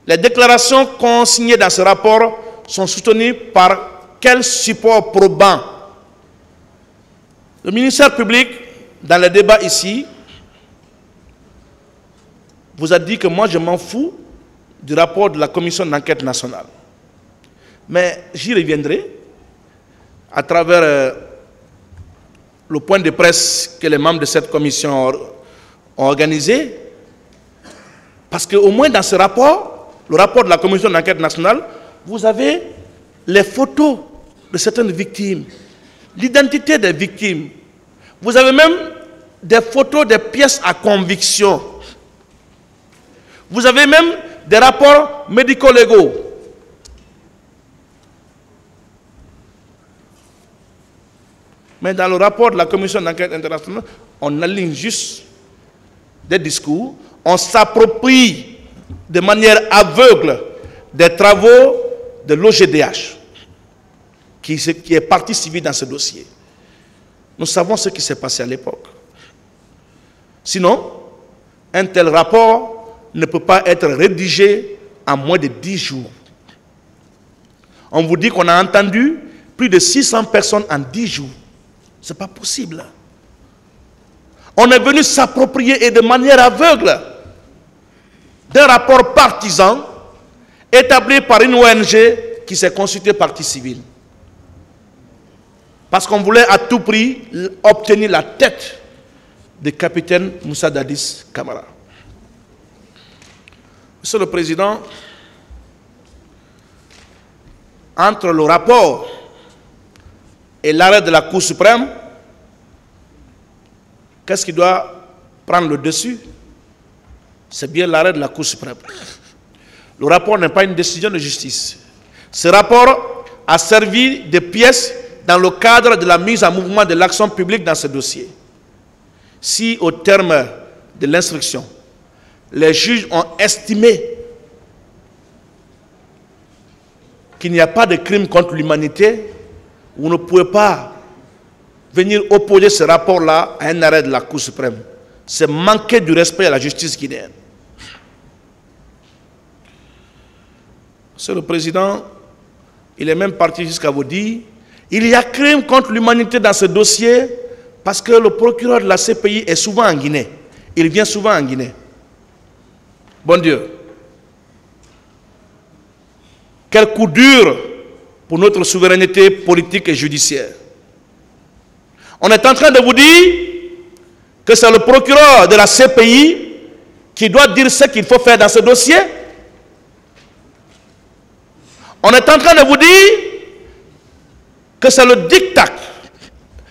Les déclarations consignées dans ce rapport sont soutenues par quel support probant? Le ministère public, dans le débat ici, vous a dit que moi je m'en fous du rapport de la commission d'enquête nationale. Mais j'y reviendrai à travers le point de presse que les membres de cette commission ont organisé. Parce qu'au moins dans ce rapport, le rapport de la commission d'enquête nationale, vous avez les photos de certaines victimes, l'identité des victimes. Vous avez même des photos des pièces à conviction. Vous avez même des rapports médico-légaux. Mais dans le rapport de la commission d'enquête internationale, on aligne juste des discours, on s'approprie de manière aveugle des travaux de l'OGDH, qui est partie civile dans ce dossier. Nous savons ce qui s'est passé à l'époque. Sinon, un tel rapport ne peut pas être rédigé en moins de 10 jours. On vous dit qu'on a entendu plus de 600 personnes en 10 jours. Ce n'est pas possible. On est venu s'approprier et de manière aveugle d'un rapport partisan établi par une ONG qui s'est constituée partie civile. Parce qu'on voulait à tout prix obtenir la tête du capitaine Moussa Dadis Camara. Monsieur le Président, entre le rapport et l'arrêt de la Cour suprême, qu'est-ce qui doit prendre le dessus? C'est bien l'arrêt de la Cour suprême. Le rapport n'est pas une décision de justice. Ce rapport a servi de pièce dans le cadre de la mise en mouvement de l'action publique dans ce dossier. Si, au terme de l'instruction, les juges ont estimé qu'il n'y a pas de crime contre l'humanité, vous ne pouvez pas venir opposer ce rapport-là à un arrêt de la Cour suprême. C'est manquer du respect à la justice guinéenne. Monsieur le Président, il est même parti jusqu'à vous dire il y a crime contre l'humanité dans ce dossier parce que le procureur de la CPI est souvent en Guinée. Il vient souvent en Guinée. Bon Dieu. Quel coup dur pour notre souveraineté politique et judiciaire. On est en train de vous dire que c'est le procureur de la CPI qui doit dire ce qu'il faut faire dans ce dossier. On est en train de vous dire que c'est le diktat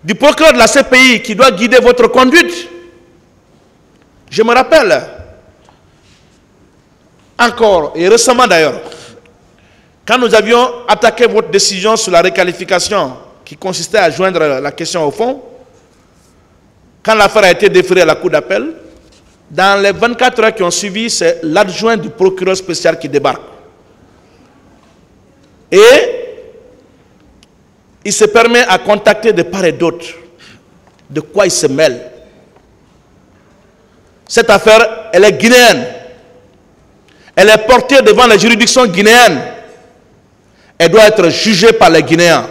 du procureur de la CPI qui doit guider votre conduite. Je me rappelle encore, et récemment d'ailleurs, quand nous avions attaqué votre décision sur la requalification qui consistait à joindre la question au fond, quand l'affaire a été déférée à la Cour d'appel, dans les 24 heures qui ont suivi, c'est l'adjoint du procureur spécial qui débarque. Et il se permet à contacter de part et d'autre. De quoi il se mêle? Cette affaire, elle est guinéenne. Elle est portée devant les juridictions guinéennes. Elle doit être jugée par les Guinéens.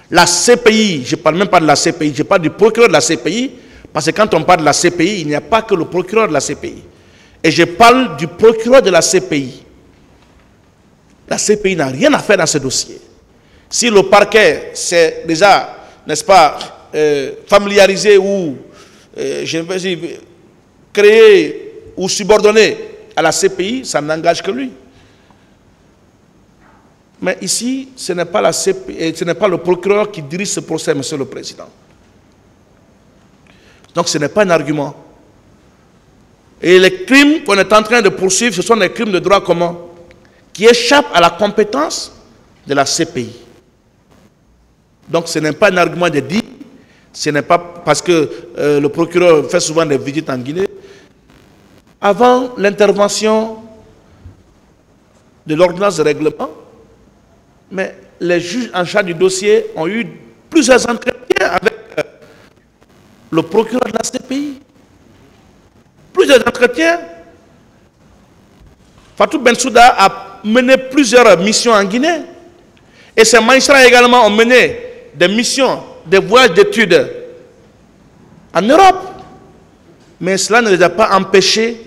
La CPI, je ne parle même pas de la CPI, je parle du procureur de la CPI, parce que quand on parle de la CPI, il n'y a pas que le procureur de la CPI. Et je parle du procureur de la CPI. La CPI n'a rien à faire dans ce dossier. Si le parquet s'est déjà, n'est-ce pas, familiarisé ou, je ne veux dire, créé ou subordonné à la CPI, ça n'engage que lui. Mais ici, ce n'est pas la CPI, ce n'est pas le procureur qui dirige ce procès, Monsieur le Président. Donc ce n'est pas un argument. Et les crimes qu'on est en train de poursuivre, ce sont des crimes de droit commun qui échappent à la compétence de la CPI. Donc ce n'est pas un argument de dire, ce n'est pas parce que le procureur fait souvent des visites en Guinée. Avant l'intervention de l'ordonnance de règlement, mais les juges en charge du dossier ont eu plusieurs entretiens avec le procureur de la CPI. Plusieurs entretiens. Fatou Bensouda a mené plusieurs missions en Guinée. Et ces magistrats également ont mené des missions, des voyages d'études en Europe. Mais cela ne les a pas empêchés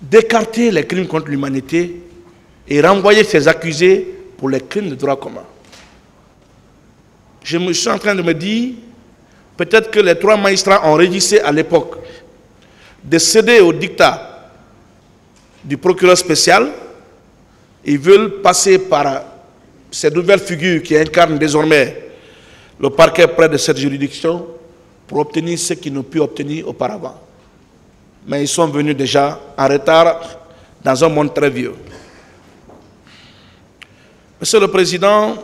d'écarter les crimes contre l'humanité et renvoyer ces accusés pour les crimes de droit commun. Je me suis en train de me dire, peut-être que les 3 magistrats ont résisté à l'époque de céder au dictat du procureur spécial. Ils veulent passer par ces nouvelles figures qui incarnent désormais le parquet près de cette juridiction pour obtenir ce qu'ils n'ont pu obtenir auparavant. Mais ils sont venus déjà en retard dans un monde très vieux. Monsieur le Président,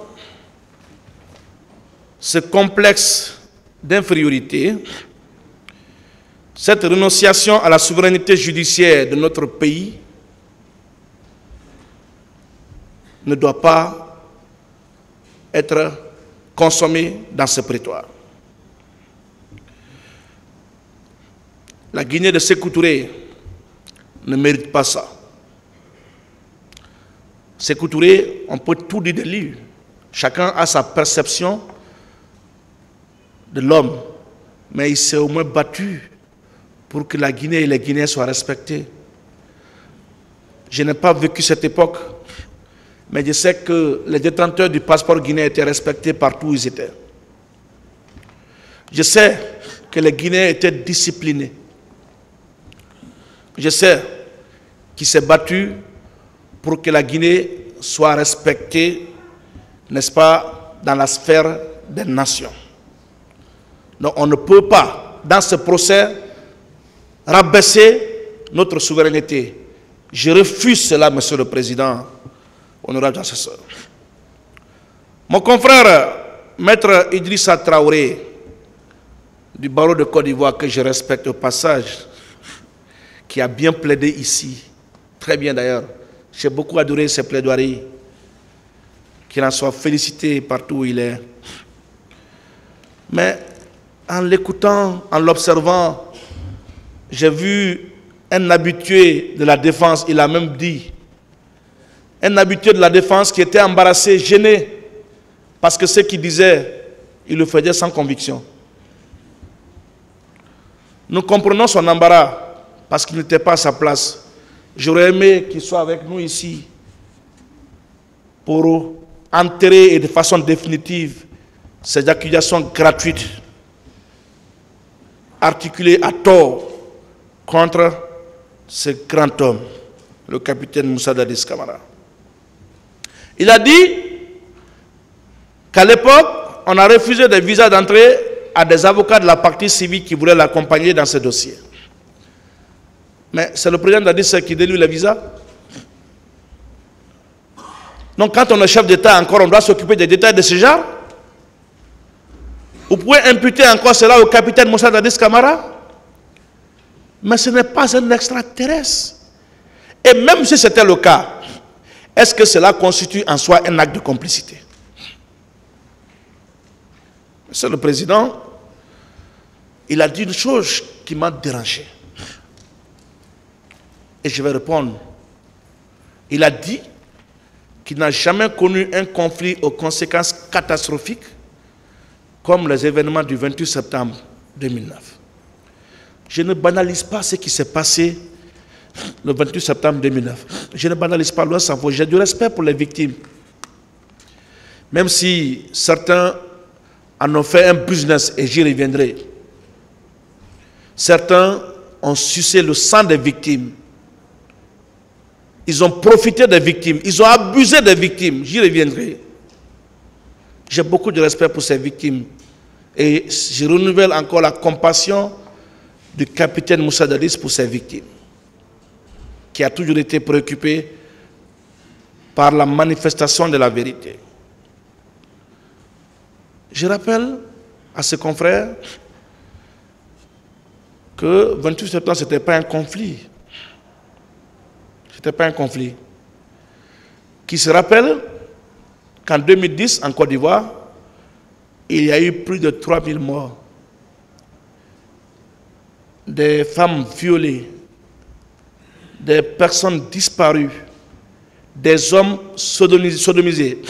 ce complexe d'infériorité, cette renonciation à la souveraineté judiciaire de notre pays ne doit pas être consommée dans ce prétoire. La Guinée de Sékou Touré ne mérite pas ça. Sékou Touré, on peut tout dire de lui. Chacun a sa perception de l'homme, mais il s'est au moins battu pour que la Guinée et les Guinéens soient respectés. Je n'ai pas vécu cette époque, mais je sais que les détenteurs du passeport guinéen étaient respectés partout où ils étaient. Je sais que les Guinéens étaient disciplinés. Je sais qu'il s'est battu pour que la Guinée soit respectée, n'est-ce pas, dans la sphère des nations. Donc on ne peut pas, dans ce procès, rabaisser notre souveraineté. Je refuse cela, Monsieur le Président, honorable assesseur. Mon confrère, Maître Idrissa Traoré, du barreau de Côte d'Ivoire, que je respecte au passage, qui a bien plaidé ici, très bien d'ailleurs. J'ai beaucoup adoré ses plaidoiries. Qu'il en soit félicité partout où il est. Mais en l'écoutant, en l'observant, j'ai vu un habitué de la défense, il a même dit, un habitué de la défense qui était embarrassé, gêné, parce que ce qu'il disait, il le faisait sans conviction. Nous comprenons son embarras, parce qu'il n'était pas à sa place. J'aurais aimé qu'il soit avec nous ici pour enterrer et de façon définitive ces accusations gratuites articulées à tort contre ce grand homme, le capitaine Moussa Dadis Camara. Il a dit qu'à l'époque, on a refusé des visas d'entrée à des avocats de la partie civile qui voulaient l'accompagner dans ce dossier. Mais c'est le président Dadis qui délie les visas. Donc quand on est chef d'État encore, on doit s'occuper des détails de ce genre. Vous pouvez imputer encore cela au capitaine Moussa Dadis Camara. Mais ce n'est pas un extraterrestre. Et même si c'était le cas, est-ce que cela constitue en soi un acte de complicité? Monsieur le Président, il a dit une chose qui m'a dérangé. Et je vais répondre. Il a dit qu'il n'a jamais connu un conflit aux conséquences catastrophiques comme les événements du 28 septembre 2009. Je ne banalise pas ce qui s'est passé le 28 septembre 2009. Je ne banalise pas, loin s'en faut. J'ai du respect pour les victimes. Même si certains en ont fait un business, et j'y reviendrai. Certains ont sucé le sang des victimes. Ils ont profité des victimes. Ils ont abusé des victimes. J'y reviendrai. J'ai beaucoup de respect pour ces victimes. Et je renouvelle encore la compassion du capitaine Moussa Dadis pour ces victimes, qui a toujours été préoccupé par la manifestation de la vérité. Je rappelle à ses confrères que 28 septembre, ce n'était pas un conflit. Ce n'était pas un conflit. Qui se rappelle qu'en 2010, en Côte d'Ivoire, il y a eu plus de 3000 morts. Des femmes violées, des personnes disparues, des hommes sodomisés,